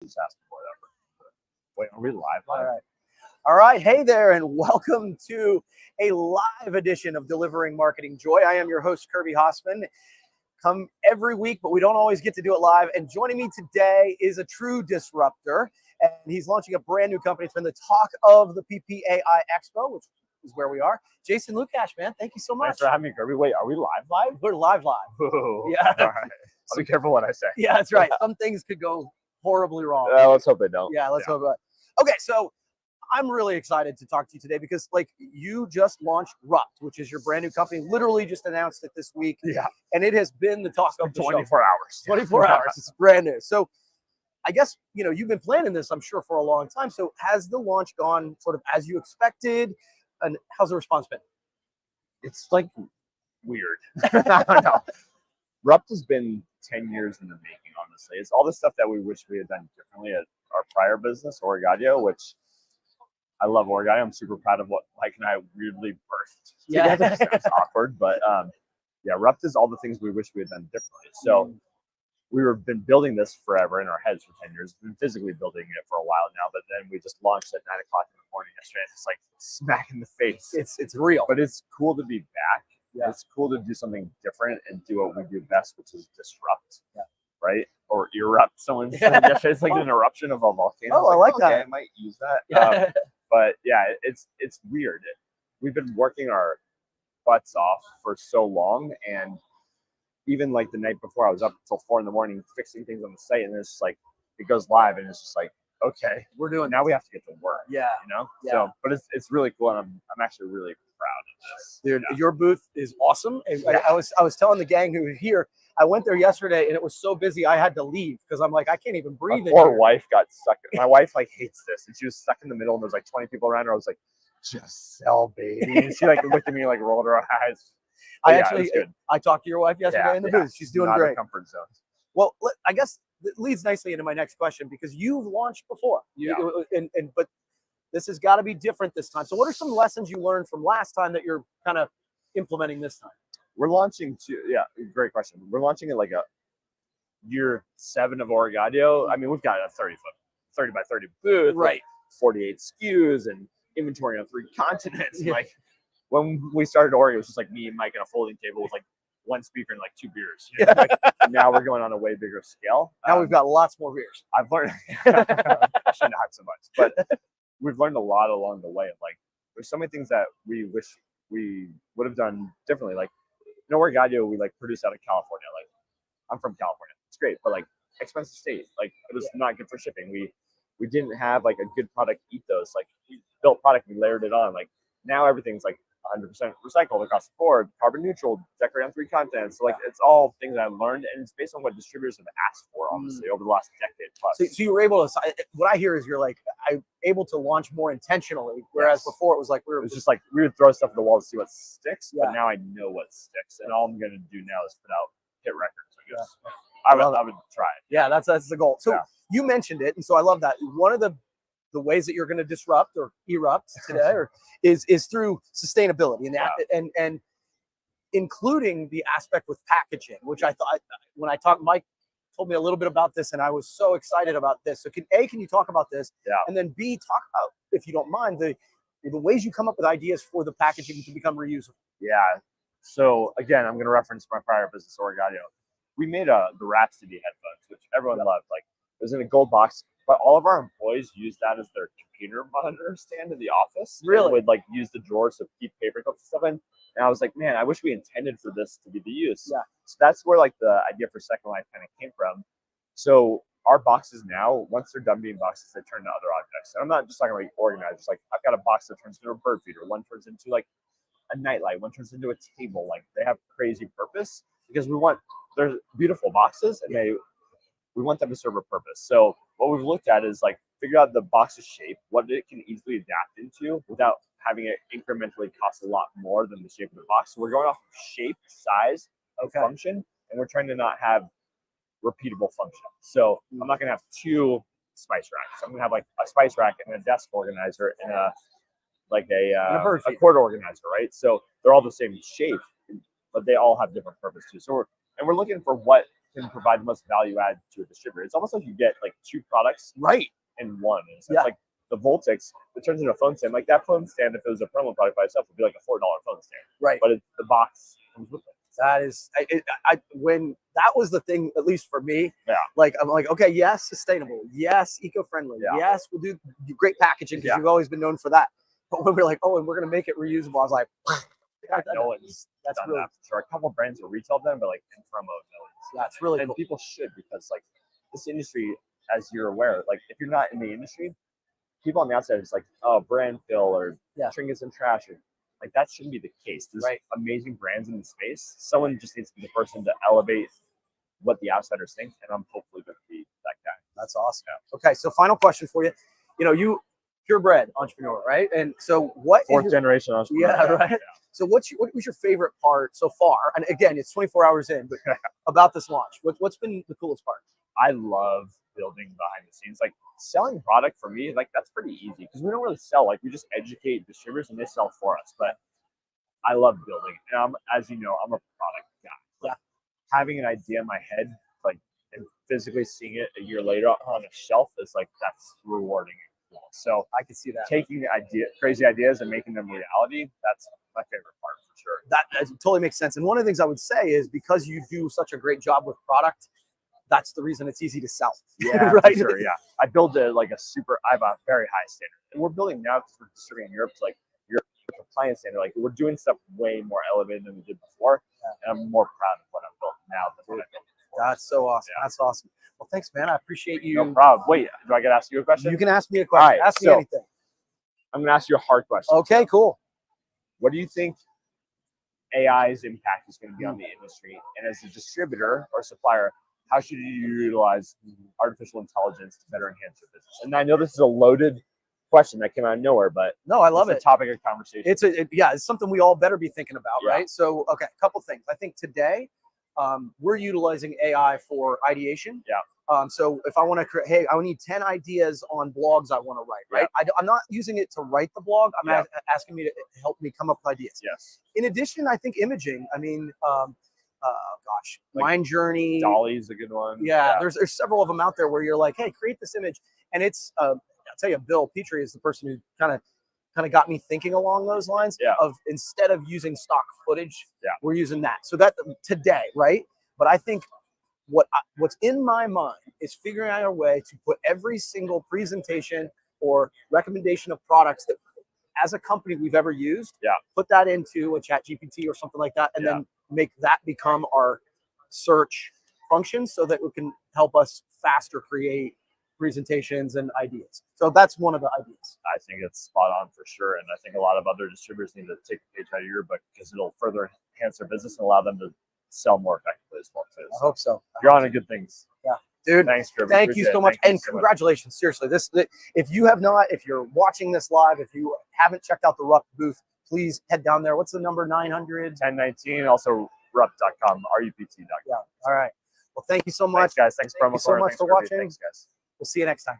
Just ask for whatever. Wait, are we live? All right. All right. Hey there, and welcome to a live edition of Delivering Marketing Joy. I am your host, Kirby Hasseman. Come every week, but we don't always get to do it live. And joining me today is a true disruptor, and he's launching a brand new company. It's been the talk of the PPAI Expo, which is where we are. Jason Lucash, man, thank you so much. Thanks for having me, Kirby. Wait, are we live? We're live. Ooh, Yeah. All right. I'll be careful what I say. Yeah, that's right. Some things could go horribly wrong. Let's hope they don't. Yeah, let's hope. Okay, so I'm really excited to talk to you today because, you just launched Rupt, which is your brand new company. Literally just announced it this week. Yeah. And it has been the talk of the 24 hours. 24 hours. It's brand new. So I guess, you've been planning this, I'm sure, for a long time. So has the launch gone sort of as you expected? And how's the response been? It's weird. I don't know. Rupt has been 10 years in the making, honestly. It's all the stuff that we wish we had done differently at our prior business, Origadio, which I love Origadio. I'm super proud of what Mike and I weirdly birthed together. It's awkward, but yeah, Rupt is all the things we wish we had done differently. So we've been building this forever in our heads for 10 years. We've been physically building it for a while now, but then we just launched at 9 o'clock in the morning yesterday. It's like smack in the face. It's real. But it's cool to be back. Yeah. It's cool to do something different and do what we do best, which is disrupt. Yeah. Right? Or erupt. Someone said yesterday it's like an eruption of a volcano. Oh, I like that. Okay, I might use that. Yeah. But yeah, it's weird. We've been working our butts off for so long, and even the night before, I was up until 4 a.m. fixing things on the site, and it's just it goes live, and it's just okay, We're doing now. We have to get to work. Yeah. Yeah. So, but it's really cool, and I'm actually really proud of this. Dude, your booth is awesome. I was telling the gang who was here, I went there yesterday and it was so busy I had to leave because I'm like, I can't even breathe. My poor wife got stuck. My wife hates this, and she was stuck in the middle, and there's 20 people around her. I was like, just sell, baby. And she looked at me, rolled her eyes. I talked to your wife yesterday in the booth. She's doing great. Comfort zone. Well, I guess it leads nicely into my next question because you've launched before. But this has got to be different this time. So what are some lessons you learned from last time that you're kind of implementing this time? We're launching great question. We're launching it a year 7 of Origadio. I mean, we've got a 30 by 30 booth, right? 48 SKUs and inventory on 3 continents. Yeah. When we started Oreo, it was just me and Mike on a folding table with 1 speaker and 2 beers. Now we're going on a way bigger scale. Now we've got lots more beers. I've learned actually not so much, but we've learned a lot along the way. There's so many things that we wish we would have done differently. In Origadio, we produce out of California. I'm from California. It's great, but expensive state. It was not good for shipping. We didn't have a good product ethos. We built product, we layered it on. Now everything's 100% recycled across the board, carbon neutral, decorate on 3 continents. So it's all things I've learned, and it's based on what distributors have asked for, honestly, over the last decade plus. So you were able to. What I hear is you're I'm able to launch more intentionally, whereas before it was it was just we would throw stuff at the wall to see what sticks. But now I know what sticks, and all I'm gonna do now is put out hit records. I guess I would try it. Yeah, that's the goal. So you mentioned it, and so I love that. One of the ways that you're going to disrupt or erupt today is through sustainability and including the aspect with packaging, which I thought when I talked, Mike told me a little bit about this, and I was so excited about this. So can you talk about this? Yeah. And then B, talk about, if you don't mind, the ways you come up with ideas for the packaging to become reusable. Yeah. So again, I'm going to reference my prior business, Origadio. We made the Rhapsody headphones, which everyone loved. It was in a gold box, but all of our employees used that as their computer monitor stand in the office. Really? Would use the drawers to keep paper clips and stuff in. And I was like, man, I wish we intended for this to be the use. Yeah. So that's where the idea for Second Life kind of came from. So our boxes now, once they're done being boxes, they turn into other objects. And I'm not just talking about organizers. I've got a box that turns into a bird feeder. One turns into a nightlight. One turns into a table. They have crazy purpose because they're beautiful boxes, and we want them to serve a purpose. So what we've looked at is figure out the box's shape, what it can easily adapt into without having it incrementally cost a lot more than the shape of the box. So we're going off of shape, size, function, and we're trying to not have repeatable function. So I'm not going to have 2 spice racks. I'm going to have a spice rack and a desk organizer and a cord organizer, right? So they're all the same shape, but they all have different purpose too. So we're looking for what can provide the most value add to a distributor. It's almost like you get like 2 products Right. in one. And so Yeah. it's like the Voltix, it turns into a phone stand. Like that phone stand, if it was a promo product by itself, would be like a $4 phone stand. Right. But the box comes with it. That is, when that was the thing, at least for me. Yeah. Like I'm like, okay, yes, sustainable, yes, eco-friendly, Yeah. yes, we'll do great packaging because Yeah. you've always been known for that. But when we're like, oh, and we're gonna make it reusable, I was like, No one's that's done really, that for sure. A couple brands will retail them, but like in promo, no one's. that's really And cool. people should, because like this industry, as you're aware, like if you're not in the industry, people on the outside is like, oh, brand fill or trinkets and trash. Like that shouldn't be the case. There's amazing brands in the space. Someone just needs to be the person to elevate what the outsiders think, and I'm hopefully going to be that guy. That's awesome. Yeah. Okay, so final question for you. You know, you purebred entrepreneur, right? And so what? 4th generation entrepreneur. Yeah, right. Yeah. So what was your favorite part so far? And again, it's 24 hours in, but about this launch, what's been the coolest part? I love building behind the scenes. Like selling product for me, like that's pretty easy because we don't really sell. Like we just educate distributors and they sell for us. But I love building. And as you know, I'm a product guy. Like, having an idea in my head, like, and physically seeing it a year later on a shelf is like, that's rewarding. So I can see that. Taking crazy ideas and making them reality, that's my favorite part for sure. That totally makes sense. And one of the things I would say is because you do such a great job with product, that's the reason it's easy to sell. Yeah, right. For sure. Yeah, I build I have a very high standard, and we're building now because we're distributing in Europe. It's like Europe compliance standard. Like we're doing stuff way more elevated than we did before, and I'm more proud of what I've built now than what I built before. That's so awesome. Yeah. That's awesome. Well, thanks, man. I appreciate you. No problem. Wait, do I get to ask you a question? You can ask me a question. Right, ask me anything. I'm gonna ask you a hard question. Okay, cool. What do you think AI's impact is going to be on the industry? And as a distributor or supplier, how should you utilize artificial intelligence to better enhance your business? And I know this is a loaded question that came out of nowhere, but no, I love it. It's a topic of conversation. It's something we all better be thinking about, right? So, okay, a couple things. I think today we're utilizing AI for ideation. Yeah. So if I want to create, hey, I need 10 ideas on blogs I want to write, right? Yeah. I'm not using it to write the blog. I'm asking me to help me come up with ideas. Yes. In addition, I think imaging. I mean, Mind Journey. Dolly's a good one. Yeah, there's several of them out there where you're like, hey, create this image, and it's I'll tell you, Bill Petrie is the person who kind of got me thinking along those lines. Yeah. Of instead of using stock footage, we're using that. So that today, right? But I think what's in my mind is figuring out a way to put every single presentation or recommendation of products that as a company we've ever used, put that into a ChatGPT or something like that, and then make that become our search function so that it can help us faster create presentations and ideas. So that's one of the ideas. I think it's spot on for sure. And I think a lot of other distributors need to take a page out of your book because it'll further enhance their business and allow them to sell more effectively as well too. I hope so. You're on to good things. Yeah. Dude, thanks, Kirby. Thank you so much. And congratulations. Seriously, if you're watching this live, if you haven't checked out the Rupp booth, please head down there. What's the number? 900? 1019. Also rupp.com, rupt.com. Yeah. All right. Well, thank you so much. Thanks, guys. Thanks, Thank you so much for watching. Thanks, guys. We'll see you next time.